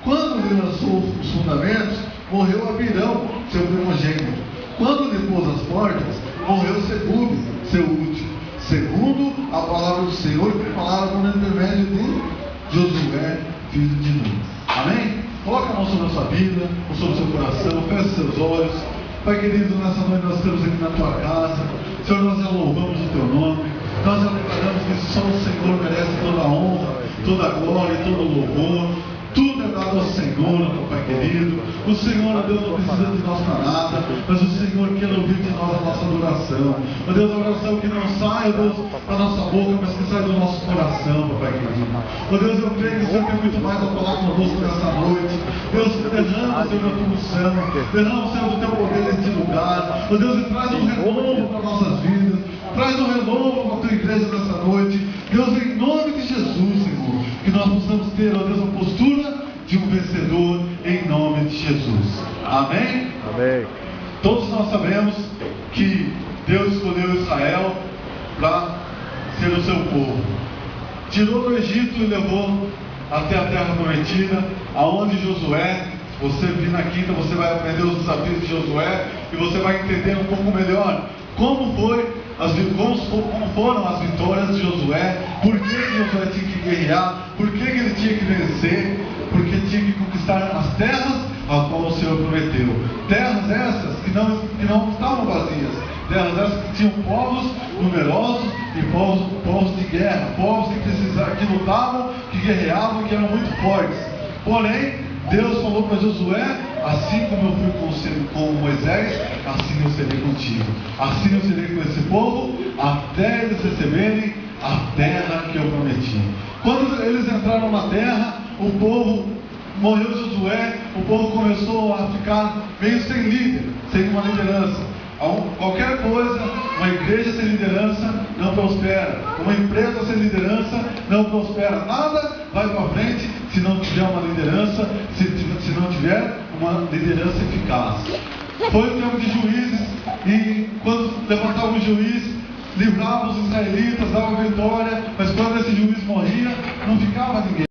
quando ele lançou os fundamentos, morreu Abirão, seu primogênito. Quando ele pôs as portas, morreu Segube, seu último, segundo a palavra do Senhor, que falaram por intermédio de Josué, filho de Nun. Amém? Coloca a mão sobre a sua vida, ou sobre o seu coração, feche seus olhos. Pai querido, nessa noite nós estamos aqui na tua casa. Senhor, nós já louvamos o teu nome. Nós já declaramos que só o Senhor merece toda a honra, toda a glória e todo o louvor. Tudo é dado ao Senhor, meu Pai querido. O Senhor, Deus, não precisa de nós para nada, mas o Senhor quer ouvir de nós a nossa adoração. Ó Deus, a oração que não sai, ó Deus, da nossa boca, mas que sai do nosso coração, meu Pai querido. Ó Deus, eu creio que o Senhor tem muito mais a falar conosco nessa noite. Deus, derrama, Senhor, a tua unção, derrama, Senhor, do teu poder neste lugar. Ó Deus, e traz um renovo para nossas vidas, traz um renovo para a tua igreja nessa noite. Deus, em nome de Jesus, Senhor, que nós possamos ter, ó Deus, a postura de um vencedor em nome de Jesus. Amém? Amém. Todos nós sabemos que Deus escolheu Israel para ser o seu povo. Tirou do Egito e levou até a terra prometida, aonde Josué, se você vir na quinta, você vai aprender os desafios de Josué e você vai entender um pouco melhor como foram as vitórias de Josué, por que Josué tinha que guerrear, por que ele tinha que vencer, porque tinha que conquistar as terras a qual o Senhor prometeu. Terras essas que não estavam vazias, terras essas que tinham povos numerosos e povos de guerra, povos que lutavam, que guerreavam, que eram muito fortes. Porém, Deus falou para Josué: assim como eu fui com Moisés, assim eu serei contigo. Assim eu serei com esse povo, até eles receberem a terra que eu prometi. Quando eles entraram na terra, o povo, morreu Josué, o povo começou a ficar meio sem líder, sem uma liderança. Qualquer coisa, uma igreja sem liderança não prospera, uma empresa sem liderança não prospera, nada vai para frente se não tiver uma liderança, se não tiver uma liderança eficaz. Foi o tempo de Juízes, e quando levantava um juiz, livrava os israelitas, dava vitória, mas quando esse juiz morria, não ficava ninguém.